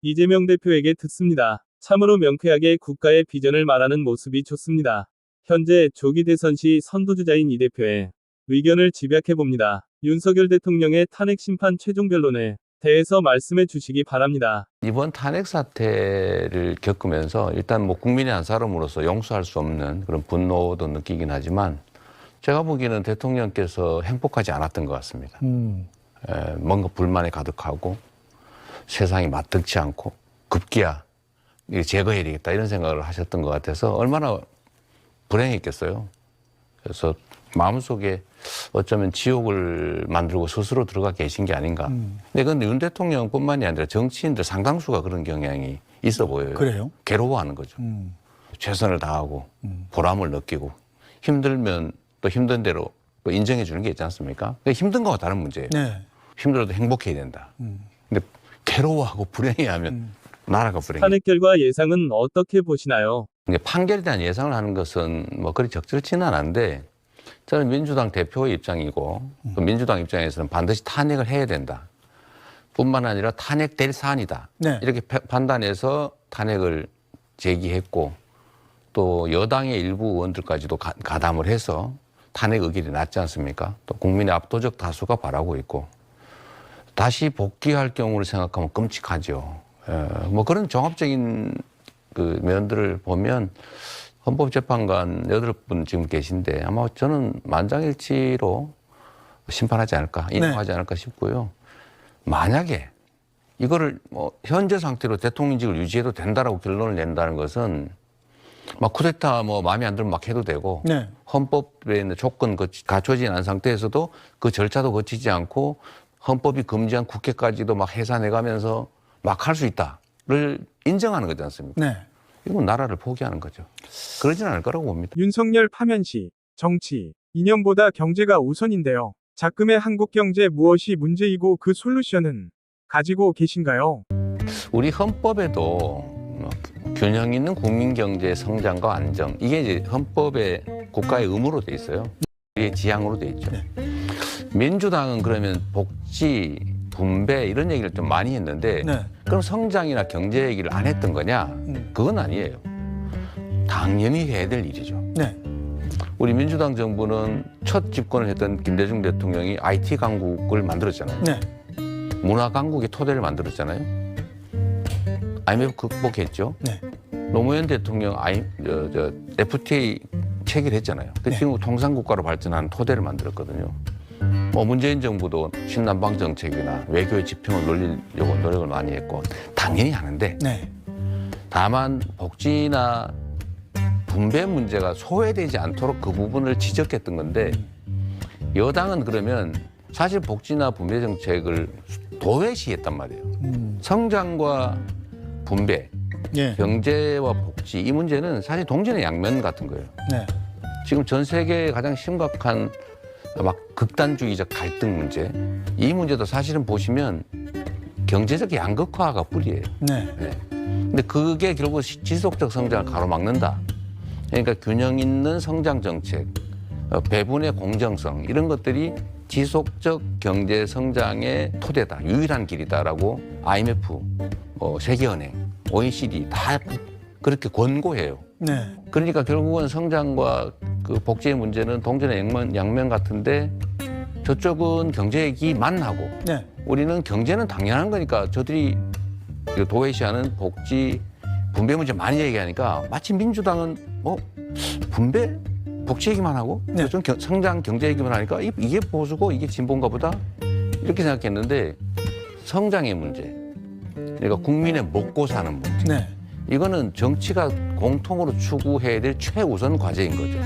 이재명 대표에게 듣습니다. 참으로 명쾌하게 국가의 비전을 말하는 모습이 좋습니다. 현재 조기 대선 시 선두주자인 이 대표의 의견을 집약해봅니다. 윤석열 대통령의 탄핵 심판 최종 변론에 대해서 말씀해 주시기 바랍니다. 이번 탄핵 사태를 겪으면서 일단 뭐 국민의 한 사람으로서 용서할 수 없는 그런 분노도 느끼긴 하지만 제가 보기에는 대통령께서 행복하지 않았던 것 같습니다. 뭔가 불만이 가득하고 세상이 마땅치 않고 급기야 제거해야 되겠다 이런 생각을 하셨던 것 같아서 얼마나 불행했겠어요. 그래서 마음속에 어쩌면 지옥을 만들고 스스로 들어가 계신 게 아닌가. 근데 그건 윤 대통령뿐만이 아니라 정치인들 상당수가 그런 경향이 있어 보여요. 그래요? 괴로워하는 거죠. 최선을 다하고 보람을 느끼고 힘들면 또 힘든 대로 또 인정해 주는 게 있지 않습니까? 그러니까 힘든 거와 다른 문제예요. 네. 힘들어도 행복해야 된다. 근데 괴로워하고 불행해하면 나라가 불행해. 탄핵 결과 예상은 어떻게 보시나요? 이제 판결에 대한 예상을 하는 것은 뭐 그리 적절치는 않은데 저는 민주당 대표의 입장이고 또 민주당 입장에서는 반드시 탄핵을 해야 된다. 뿐만 아니라 탄핵될 사안이다. 네. 이렇게 판단해서 탄핵을 제기했고 또 여당의 일부 의원들까지도 가담을 해서 탄핵 의결이 났지 않습니까? 또 국민의 압도적 다수가 바라고 있고 다시 복귀할 경우를 생각하면 끔찍하죠. 뭐 그런 종합적인 그 면들을 보면 헌법재판관 8분 지금 계신데 아마 저는 만장일치로 심판하지 않을까, 인정하지 않을까 싶고요. 만약에 이거를 뭐 현재 상태로 대통령직을 유지해도 된다라고 결론을 낸다는 것은 막 쿠데타 뭐 마음에 안 들면 막 해도 되고 네. 헌법에 있는 조건 갖춰지지 않은 상태에서도 그 절차도 거치지 않고 헌법이 금지한 국회까지도 막 해산해가면서 막 할 수 있다를 인정하는 거지 않습니까? 네. 이건 나라를 포기하는 거죠. 그러진 않을 거라고 봅니다. 윤석열 파면시 정치, 이념보다 경제가 우선인데요. 작금의 한국 경제 무엇이 문제이고 그 솔루션은 가지고 계신가요? 우리 헌법에도 균형 있는 국민 경제 성장과 안정 이게 이제 헌법에 국가의 의무로 돼 있어요. 이게 지향으로 돼 있죠. 네. 민주당은 그러면 복지, 분배 이런 얘기를 좀 많이 했는데 네. 그럼 성장이나 경제 얘기를 안 했던 거냐? 그건 아니에요. 당연히 해야 될 일이죠. 네. 우리 민주당 정부는 첫 집권을 했던 김대중 대통령이 IT 강국을 만들었잖아요. 네. 문화 강국의 토대를 만들었잖아요. IMF 극복했죠. 네. 노무현 대통령 FTA 체결했잖아요. 네. 지금 통상국가로 발전하는 토대를 만들었거든요. 뭐 문재인 정부도 신남방 정책이나 외교의 지평을 놀리려고 노력을 많이 했고 당연히 하는데 네. 다만 복지나 분배 문제가 소외되지 않도록 그 부분을 지적했던 건데 여당은 그러면 사실 복지나 분배 정책을 도외시했단 말이에요. 성장과 분배, 예. 경제와 복지 이 문제는 사실 동전의 양면 같은 거예요. 네. 지금 전 세계에 가장 심각한 막 극단주의적 갈등 문제 이 문제도 사실은 보시면 경제적 양극화가 뿌리예요. 네. 네. 근데 그게 결국 지속적 성장을 가로막는다. 그러니까 균형 있는 성장 정책, 배분의 공정성 이런 것들이 지속적 경제 성장의 토대다, 유일한 길이다라고 IMF, 세계은행, OECD 다 그렇게 권고해요. 네. 그러니까 결국은 성장과 그 복지의 문제는 동전의 양면 같은데 저쪽은 경제 얘기만 하고 네. 우리는 경제는 당연한 거니까 저들이 도외시하는 복지, 분배 문제 많이 얘기하니까 마치 민주당은 분배, 복지 얘기만 하고 네. 좀 성장, 경제 얘기만 하니까 이게 보수고 이게 진보인가 보다 이렇게 생각했는데 성장의 문제, 그러니까 국민의 먹고 사는 문제 네. 이거는 정치가 공통으로 추구해야 될 최우선 과제인 거죠.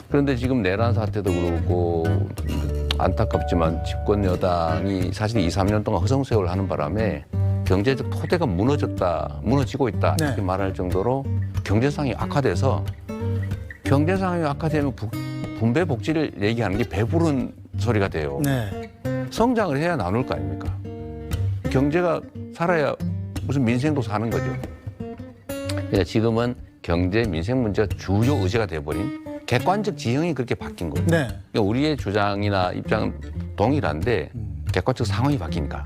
그런데 지금 내란 사태도 그렇고 안타깝지만 집권 여당이 사실 2, 3년 동안 허송세월을 하는 바람에 경제적 토대가 무너지고 있다 네. 이렇게 말할 정도로 경제 상황이 악화돼서 경제 상황이 악화되면 분배 복지를 얘기하는 게 배부른 소리가 돼요. 네. 성장을 해야 나눌 거 아닙니까? 경제가 살아야 무슨 민생도 사는 거죠. 그러니까 지금은 경제, 민생 문제가 주요 의제가 돼버린 객관적 지형이 그렇게 바뀐 거예요. 네. 그러니까 우리의 주장이나 입장은 동일한데 객관적 상황이 바뀌니까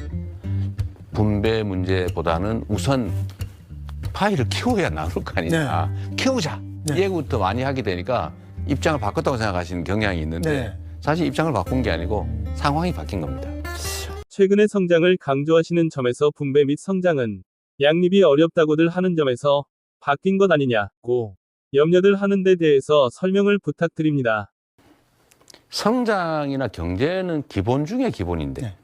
분배 문제보다는 우선 파이를 키워야 나올 거 아니냐. 키우자. 네. 이 얘기부터 많이 하게 되니까 입장을 바꿨다고 생각하시는 경향이 있는데 네. 사실 입장을 바꾼 게 아니고 상황이 바뀐 겁니다. 최근의 성장을 강조하시는 점에서 분배 및 성장은 양립이 어렵다고들 하는 점에서 바뀐 것 아니냐고 염려들 하는 데 대해서 설명을 부탁드립니다. 성장이나 경제는 기본 중에 기본인데 네.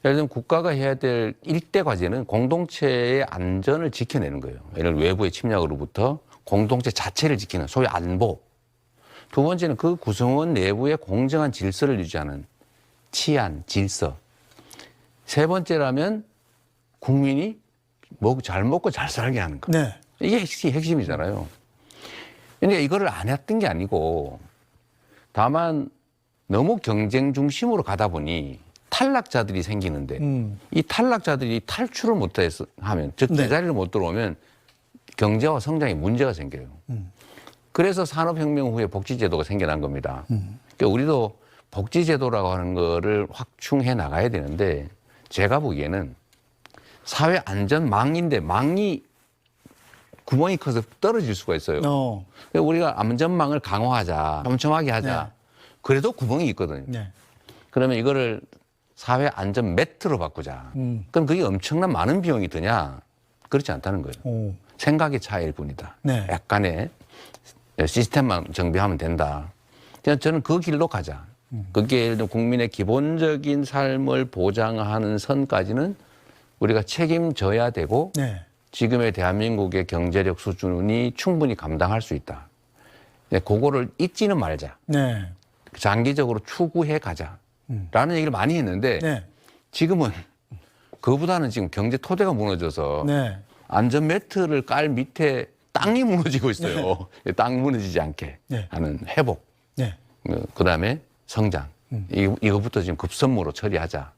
예를 들면 국가가 해야 될 일대 과제는 공동체의 안전을 지켜내는 거예요. 예를 들면 외부의 침략으로부터 공동체 자체를 지키는 소위 안보. 두 번째는 그 구성원 내부의 공정한 질서를 유지하는 치안, 질서. 세 번째라면 국민이 잘 먹고 잘 살게 하는 거. 네. 이게 핵심이잖아요. 그러니까 이거를 안 했던 게 아니고 다만 너무 경쟁 중심으로 가다 보니 탈락자들이 생기는데 이 탈락자들이 탈출을 못해서 하면 즉 네. 제자리를 못 들어오면 경제와 성장에 문제가 생겨요. 그래서 산업혁명 후에 복지제도가 생겨난 겁니다. 그러니까 우리도 복지제도라고 하는 거를 확충해 나가야 되는데 제가 보기에는 사회 안전망인데 망이 구멍이 커서 떨어질 수가 있어요. 그러니까 우리가 안전망을 강화하자, 촘촘하게 하자. 네. 그래도 구멍이 있거든요. 네. 그러면 이거를 사회 안전 매트로 바꾸자. 그럼 그게 엄청난 많은 비용이 드냐? 그렇지 않다는 거예요. 오. 생각의 차이일 뿐이다. 네. 약간의 시스템만 정비하면 된다. 그냥 저는 그 길로 가자. 그게 예를 들면 국민의 기본적인 삶을 보장하는 선까지는 우리가 책임져야 되고 네. 지금의 대한민국의 경제력 수준이 충분히 감당할 수 있다. 그거를 잊지는 말자. 네. 장기적으로 추구해 가자. 라는 얘기를 많이 했는데 네. 지금은 그보다는 지금 경제 토대가 무너져서 네. 안전 매트를 깔 밑에 땅이 무너지고 있어요. 땅 무너지지 않게 네. 하는 회복. 네. 그다음에 성장. 이거부터 지금 급선무로 처리하자.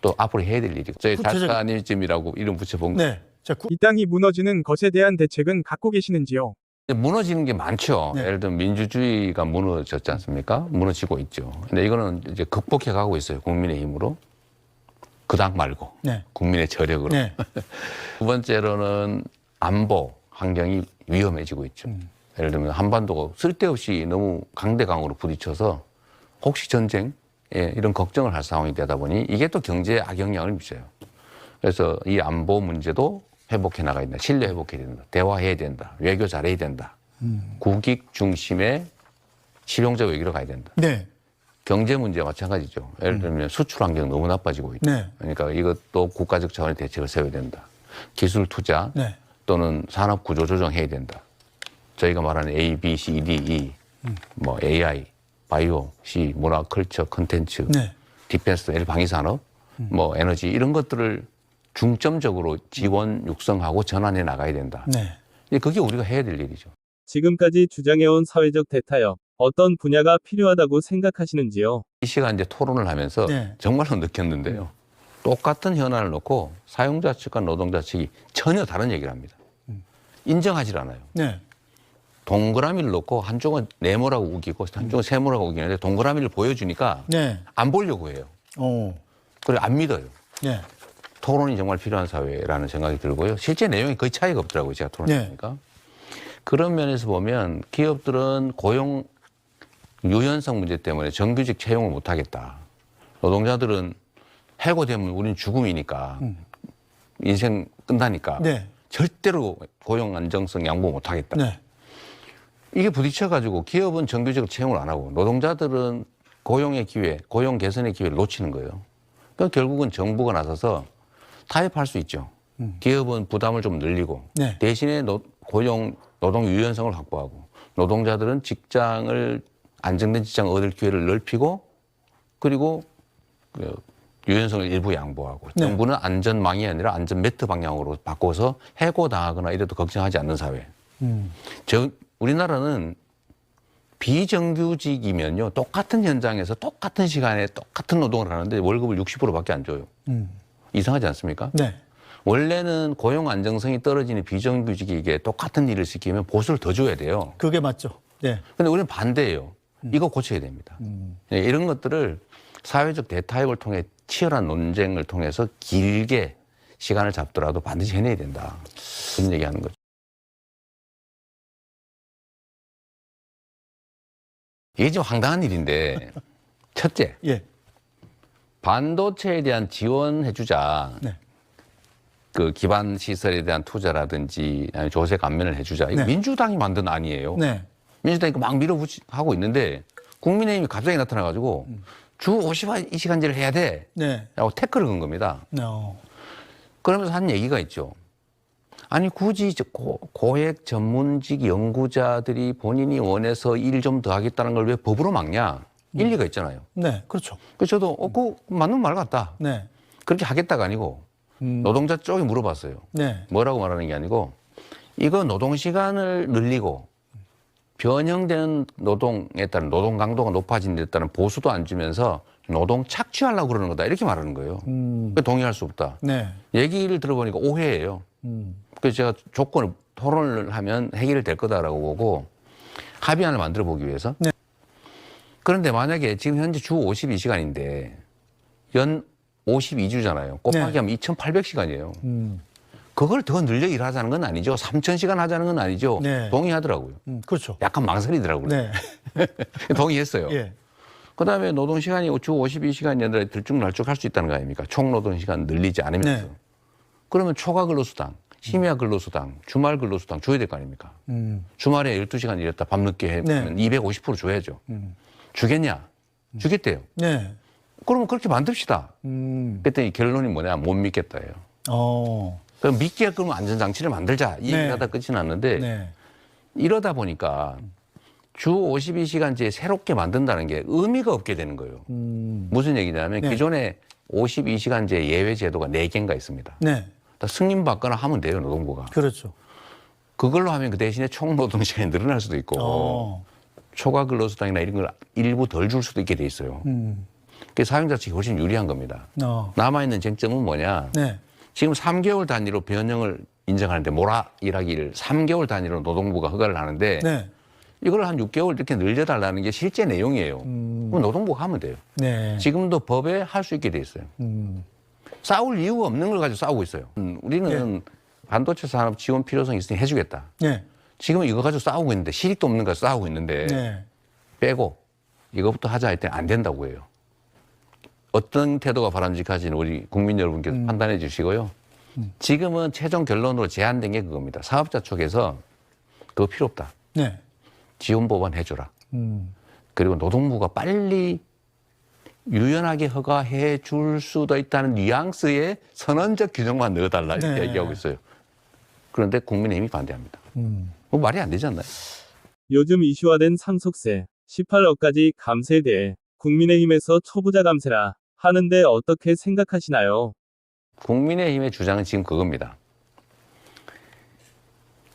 또 앞으로 해야 될 일이고. 저희 구체적- 달사니즘이라고 이름 붙여본 거. 네. 자, 이 땅이 무너지는 것에 대한 대책은 갖고 계시는지요? 무너지는 게 많죠. 네. 예를 들면 민주주의가 무너졌지 않습니까? 무너지고 있죠. 근데 이거는 이제 극복해 가고 있어요. 국민의 힘으로. 그 당 말고. 네. 국민의 저력으로. 네. 두 번째로는 안보 환경이 위험해지고 있죠. 예를 들면 한반도가 쓸데없이 너무 강대강으로 부딪혀서 혹시 전쟁 이런 걱정을 할 상황이 되다 보니 이게 또 경제에 악영향을 미쳐요. 그래서 이 안보 문제도 회복해 나가야 된다. 신뢰 회복해야 된다. 대화해야 된다. 외교 잘해야 된다. 국익 중심의 실용적 외교로 가야 된다. 네. 경제 문제와 마찬가지죠. 예를 들면 수출 환경 너무 나빠지고 있다. 네. 그러니까 이것도 국가적 차원의 대책을 세워야 된다. 기술 투자 네. 또는 산업 구조 조정해야 된다. 저희가 말하는 A, B, C, D, E, 뭐 AI, 바이오, C, 문화, 컬처, 컨텐츠, 네. 디펜스, 방위산업, 뭐 에너지 이런 것들을 중점적으로 지원 육성하고 전환해 나가야 된다. 네. 그게 우리가 해야 될 일이죠. 지금까지 주장해온 사회적 대타협, 어떤 분야가 필요하다고 생각하시는지요? 이 시간 이제 토론을 하면서 네. 정말로 느꼈는데요. 똑같은 현안을 놓고 사용자 측과 노동자 측이 전혀 다른 얘기를 합니다. 인정하지 않아요. 네. 동그라미를 놓고 한쪽은 네모라고 우기고 한쪽은 세모라고 우기는데 동그라미를 보여주니까 네. 안 보려고 해요. 오. 그리고 안 믿어요. 네. 토론이 정말 필요한 사회라는 생각이 들고요. 실제 내용이 거의 차이가 없더라고요. 제가 토론하니까. 그런 면에서 보면 기업들은 고용 유연성 문제 때문에 정규직 채용을 못하겠다. 노동자들은 해고되면 우리는 죽음이니까 인생 끝나니까 네. 절대로 고용 안정성 양보 못하겠다. 네. 이게 부딪혀가지고 기업은 정규직으로 채용을 안 하고 노동자들은 고용의 기회, 고용 개선의 기회를 놓치는 거예요. 그러니까 결국은 정부가 나서서 타협할 수 있죠. 기업은 부담을 좀 늘리고 네. 대신에 노동 유연성을 확보하고 노동자들은 안정된 직장을 얻을 기회를 넓히고 그리고 유연성을 일부 양보하고 네. 정부는 안전망이 아니라 안전 매트 방향으로 바꿔서 해고당하거나 이래도 걱정하지 않는 사회. 우리나라는 비정규직이면요 똑같은 현장에서 똑같은 시간에 똑같은 노동을 하는데 월급을 60%밖에 안 줘요. 이상하지 않습니까? 네. 원래는 고용 안정성이 떨어지는 비정규직에게 똑같은 일을 시키면 보수를 더 줘야 돼요. 그게 맞죠. 네. 근데 우리는 반대예요. 이거 고쳐야 됩니다. 이런 것들을 사회적 대타협을 통해 치열한 논쟁을 통해서 길게 시간을 잡더라도 반드시 해내야 된다. 그런 얘기하는 거죠. 이게 좀 황당한 일인데 첫째, 예. 반도체에 대한 지원해주자. 네. 그 기반 시설에 대한 투자라든지 아니면 조세 감면을 해주자. 이거 네. 민주당이 만든 아니에요. 네. 민주당이 막 밀어붙이고 있는데 국민의힘이 갑자기 나타나가지고 주 52시간제를 해야 돼. 네. 라고 태클을 건 겁니다. 어. 그러면서 한 얘기가 있죠. 아니 굳이 고액 전문직 연구자들이 본인이 원해서 일 좀 더 하겠다는 걸 왜 법으로 막냐. 일리가 있잖아요. 네. 그렇죠. 그래서 저도 그거 맞는 말 같다. 네. 그렇게 하겠다가 아니고 노동자 쪽에 물어봤어요. 네. 뭐라고 말하는 게 아니고 이거 노동시간을 늘리고 변형되는 노동에 따른 노동 강도가 높아진 데 따른 보수도 안 주면서 노동 착취하려고 그러는 거다. 이렇게 말하는 거예요. 동의할 수 없다. 네. 얘기를 들어보니까 오해예요. 그래서 제가 조건을 토론을 하면 해결될 거다라고 보고 합의안을 만들어 보기 위해서. 네. 그런데 만약에 지금 현재 주 52시간인데 연 52주잖아요. 곱하기 네. 하면 2,800시간이에요. 그걸 더 늘려 일하자는 건 아니죠. 3,000시간 하자는 건 아니죠. 네. 동의하더라고요. 그렇죠. 약간 망설이더라고요. 네. 동의했어요. 예. 그다음에 노동시간이 주 52시간이 아니라 들쭉날쭉 할 수 있다는 거 아닙니까? 총노동시간 늘리지 않으면서. 네. 그러면 초과근로수당, 심야 근로수당, 주말 근로수당 줘야 될 거 아닙니까? 주말에 12시간 일했다 밤늦게 하면 네. 250% 줘야죠. 주겠냐? 주겠대요. 네. 그러면 그렇게 만듭시다. 그랬더니 결론이 뭐냐? 못 믿겠다예요. 어. 그럼 믿게끔 안전장치를 만들자. 이 네. 얘기를 하다 끝이 났는데 네. 이러다 보니까 주 52시간제 새롭게 만든다는 게 의미가 없게 되는 거예요. 무슨 얘기냐면 네. 기존에 52시간제 예외 제도가 4개인가 있습니다. 네. 승인받거나 하면 돼요, 노동부가. 그렇죠. 그걸로 하면 그 대신에 총노동시간이 늘어날 수도 있고 어. 초과 근로수당이나 이런 걸 일부 덜 줄 수도 있게 돼 있어요. 그래서 사용자 측이 훨씬 유리한 겁니다. 어. 남아있는 쟁점은 뭐냐. 네. 지금 3개월 단위로 변형을 인정하는데 몰아 일하기를 3개월 단위로 노동부가 허가를 하는데 네. 이걸 한 6개월 이렇게 늘려달라는 게 실제 내용이에요. 그럼 노동부가 하면 돼요. 네. 지금도 법에 할 수 있게 돼 있어요. 싸울 이유가 없는 걸 가지고 싸우고 있어요. 우리는 반도체 산업 지원 필요성이 있으니 해주겠다. 네. 지금 이거 가지고 싸우고 있는데 실익도 없는 거 가지고 싸우고 있는데 네. 빼고 이것부터 하자 할 때 안 된다고 해요. 어떤 태도가 바람직한지는 우리 국민 여러분께서 판단해 주시고요. 지금은 최종 결론으로 제안된 게 그겁니다. 사업자 쪽에서 그거 필요 없다. 네. 지원법안 해줘라. 그리고 노동부가 빨리 유연하게 허가해 줄 수도 있다는 뉘앙스의 선언적 규정만 넣어달라 이렇게 네. 얘기하고 있어요. 그런데 국민의힘이 반대합니다. 뭐 말이 안 되지 않나요? 요즘 이슈화된 상속세 18억까지 감세에 대해 국민의힘에서 초부자 감세라 하는데 어떻게 생각하시나요? 국민의힘의 주장은 지금 그겁니다.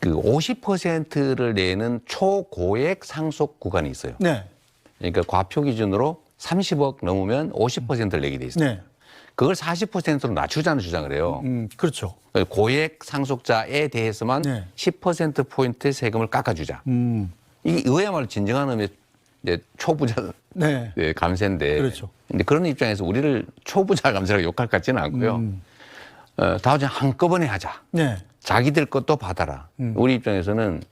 그 50%를 내는 초고액 상속 구간이 있어요. 네. 그러니까 과표 기준으로 30억 넘으면 50%를 내게 돼 있어요. 네. 그걸 40%로 낮추자는 주장을 해요. 그렇죠. 고액 상속자에 대해서만 네. 10%포인트 세금을 깎아주자. 이게 이거야말로 진정한 의미의 이제 초부자 네. 감세인데. 그렇죠. 근데 그런 입장에서 우리를 초부자 감세라고 욕할 것 같지는 않고요. 다 그냥 한꺼번에 하자. 네. 자기들 것도 받아라. 우리 입장에서는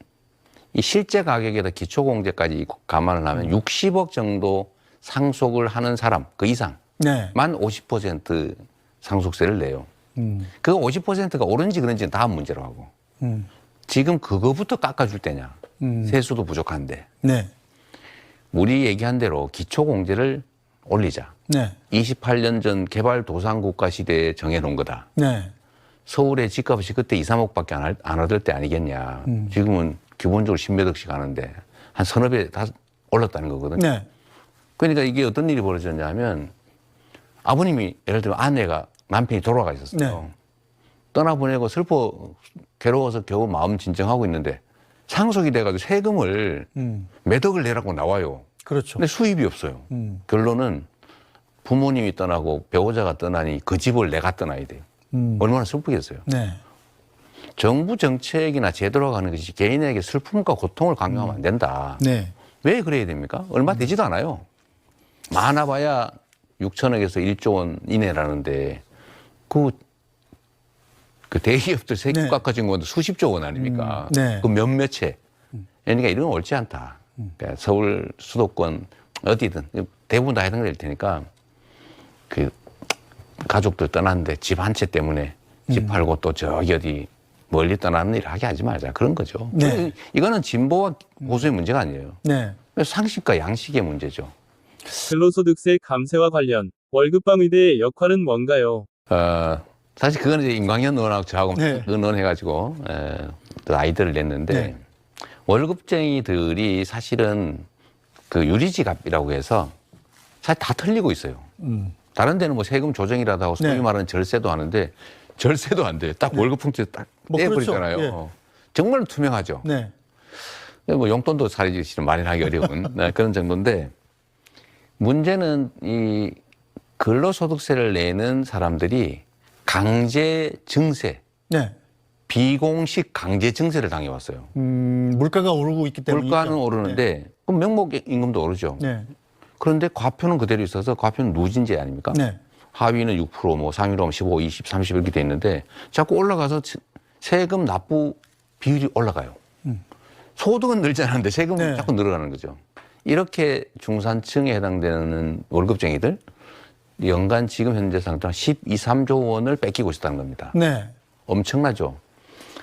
이 실제 가격에다 기초공제까지 감안을 하면 60억 정도 상속을 하는 사람 그 이상만 네. 50% 상속세를 내요. 그 50%가 옳은지 그런지는 다음 문제로 하고 지금 그거부터 깎아줄 때냐. 세수도 부족한데 네. 우리 얘기한 대로 기초공제를 올리자. 네. 28년 전 개발도상국가 시대에 정해놓은 거다. 네. 서울의 집값이 그때 2, 3억밖에 안 얻을 때 아니겠냐. 지금은 기본적으로 10몇 억씩 하는데 한 서너 배 다 올랐다는 거거든요. 네. 그러니까 이게 어떤 일이 벌어졌냐 하면 아버님이 예를 들면 아내가 남편이 돌아가 있었어요. 네. 떠나보내고 슬퍼 괴로워서 겨우 마음 진정하고 있는데 상속이 돼가지고 세금을 몇 억을 내라고 나와요. 그렇죠. 근데 수입이 없어요. 결론은 부모님이 떠나고 배우자가 떠나니 그 집을 내가 떠나야 돼요. 얼마나 슬프겠어요. 네. 정부 정책이나 제도로 가는 것이 개인에게 슬픔과 고통을 강요하면 안 된다. 네. 왜 그래야 됩니까? 얼마 되지도 않아요. 많아봐야 6천억에서 1조 원 이내라는데 그 대기업들 세금 네. 깎아준 건 수십조 원 아닙니까? 네. 그 몇몇 채. 그러니까 이런 건 옳지 않다. 그러니까 서울 수도권 어디든 대부분 다 해당될 테니까 그 가족들 떠났는데 집 한 채 때문에 집 팔고 또 저기 어디 멀리 떠나는 일을 하게 하지 말자. 그런 거죠. 네. 이거는 진보와 보수의 문제가 아니에요. 네. 상식과 양식의 문제죠. 근로소득세 감세와 관련 월급방위대의 역할은 뭔가요? 사실 그거는 이제 임광현 의원하고 저하고 네. 의논해가지고 그 아이디어를 냈는데 네. 월급쟁이들이 사실은 그 유리지갑이라고 해서 사실 다 틀리고 있어요. 다른 데는 뭐 세금 조정이라도 하고 소위 네. 말하는 절세도 하는데 절세도 안 돼요. 딱 월급 풍채 딱 뭐 떼버리잖아요. 그렇죠. 정말 투명하죠. 네. 뭐 용돈도 사실은 마련하기 어려운 네, 그런 정도인데 문제는 이 근로소득세를 내는 사람들이 강제 증세, 네. 비공식 강제 증세를 당해왔어요. 물가가 오르고 있기 때문에. 물가는 오르는데 그럼 명목 임금도 오르죠. 네. 그런데 과표는 그대로 있어서 과표는 누진제 아닙니까? 네. 하위는 6%, 뭐 상위로 15, 20, 30 이렇게 돼 있는데 자꾸 올라가서 세금 납부 비율이 올라가요. 소득은 늘지 않는데 세금은 네. 자꾸 늘어가는 거죠. 이렇게 중산층에 해당되는 월급쟁이들 연간 지금 현재 상태로 12, 3조 원을 뺏기고 있다는 겁니다. 네. 엄청나죠.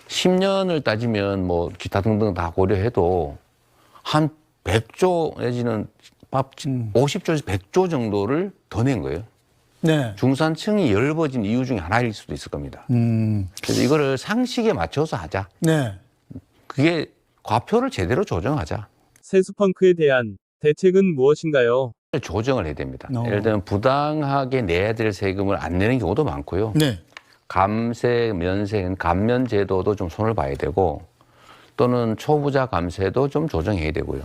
10년을 따지면 뭐 기타 등등 다 고려해도 한 100조 내지는 50조에서 100조 정도를 더 낸 거예요. 네. 중산층이 열버진 이유 중에 하나일 수도 있을 겁니다. 그래서 이거를 상식에 맞춰서 하자. 네. 그게 과표를 제대로 조정하자. 세수펑크에 대한 대책은 무엇인가요? 조정을 해야 됩니다. 어. 예를 들면 부당하게 내야 될 세금을 안 내는 경우도 많고요. 네. 감세, 면세, 감면 제도도 좀 손을 봐야 되고 또는 초부자 감세도 좀 조정해야 되고요.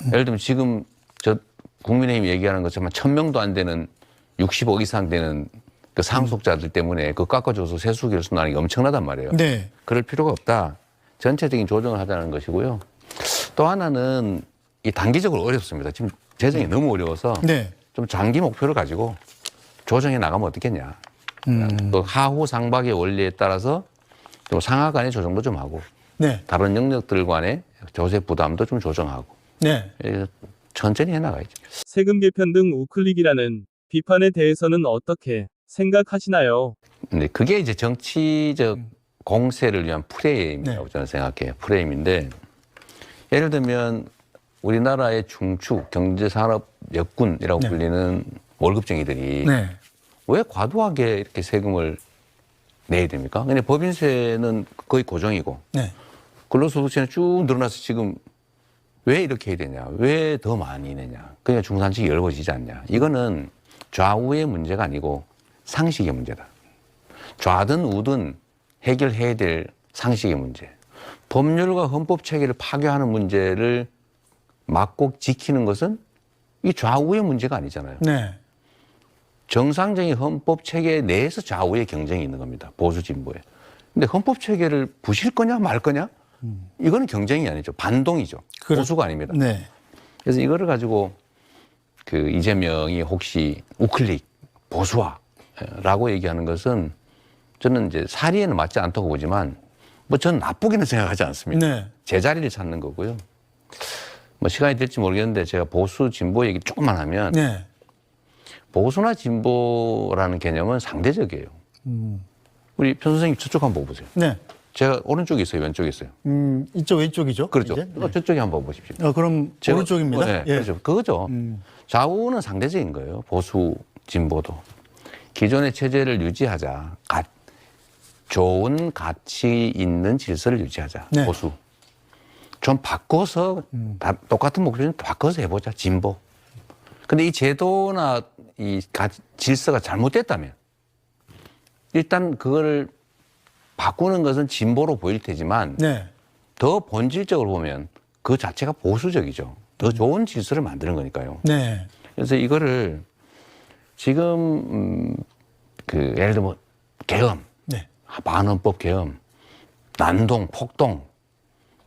예를 들면 지금 저 국민의힘이 얘기하는 것처럼 1,000명도 안 되는 60억 이상 되는 그 상속자들 때문에 그 깎아줘서 세수 결손하는 게 엄청나단 말이에요. 네. 그럴 필요가 없다. 전체적인 조정을 하자는 것이고요. 또 하나는 이 단기적으로 어렵습니다. 지금 재정이 너무 어려워서 네. 좀 장기 목표를 가지고 조정해 나가면 어떻겠냐. 또 하후 상박의 원리에 따라서 좀 상하 간의 조정도 좀 하고 네. 다른 영역들 간의 조세 부담도 좀 조정하고 네. 천천히 해나가야죠. 세금 개편 등 우클릭이라는 비판에 대해서는 어떻게 생각하시나요? 근데 그게 이제 정치적 공세를 위한 프레임이라고 네. 저는 생각해요. 프레임인데 예를 들면 우리나라의 중추 경제산업 역군이라고 네. 불리는 월급쟁이들이 네. 왜 과도하게 이렇게 세금을 내야 됩니까? 근데 법인세는 거의 고정이고 네. 근로소득세는 쭉 늘어나서 지금 왜 이렇게 해야 되냐? 왜 더 많이 내냐? 그러니까 중산층이 열버지지 않냐? 이거는 좌우의 문제가 아니고 상식의 문제다. 좌든 우든 해결해야 될 상식의 문제. 법률과 헌법 체계를 파괴하는 문제를 막고 지키는 것은 이 좌우의 문제가 아니잖아요. 네. 정상적인 헌법 체계 내에서 좌우의 경쟁이 있는 겁니다. 보수 진보에. 근데 헌법 체계를 부실 거냐 말 거냐? 이거는 경쟁이 아니죠. 반동이죠. 보수가 아닙니다. 네. 그래서 이거를 가지고 그 이재명이 혹시 우클릭 보수화라고 얘기하는 것은 저는 이제 사리에는 맞지 않다고 보지만 뭐 저는 나쁘게는 생각하지 않습니다. 네. 제자리를 찾는 거고요. 뭐 시간이 될지 모르겠는데 제가 보수 진보 얘기 조금만 하면 네. 보수나 진보라는 개념은 상대적이에요. 우리 편 선생님 저쪽 한번 보세요. 네. 제가 오른쪽에 있어요, 왼쪽에 있어요. 이쪽 왼쪽이죠. 그렇죠. 이제? 네. 저쪽에 한번 보십시오. 그럼 제가- 오른쪽입니다. 네, 예. 그렇죠. 그거죠. 좌우는 상대적인 거예요. 보수, 진보도. 기존의 체제를 유지하자. 좋은 가치 있는 질서를 유지하자. 네. 보수. 좀 바꿔서 다 똑같은 목표는 바꿔서 해보자. 진보. 근데 이 제도나 이 질서가 잘못됐다면 일단 그거를 바꾸는 것은 진보로 보일 테지만 네. 더 본질적으로 보면 그 자체가 보수적이죠. 더 좋은 질서를 만드는 거니까요. 네. 그래서 이거를 지금 그 예를 들면 계엄, 네. 반헌법 계엄, 난동, 폭동,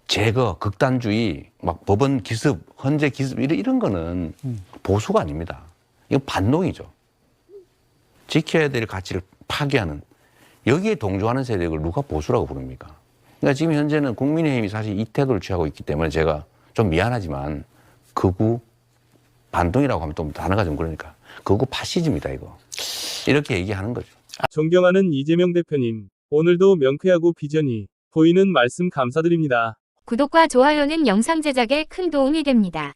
제거, 극단주의, 막 법원 기습, 헌재 기습 이런 거는 보수가 아닙니다. 이건 반동이죠. 지켜야 될 가치를 파괴하는 여기에 동조하는 세력을 누가 보수라고 부릅니까? 그러니까 지금 현재는 국민의힘이 사실 이 태도를 취하고 있기 때문에 제가 좀 미안하지만 극우 반동이라고 하면 또 단어가 좀 그러니까 극우 파시즘이다 이거. 이렇게 얘기하는 거죠. 존경하는 이재명 대표님, 오늘도 명쾌하고 비전이 보이는 말씀 감사드립니다. 구독과 좋아요는 영상 제작에 큰 도움이 됩니다.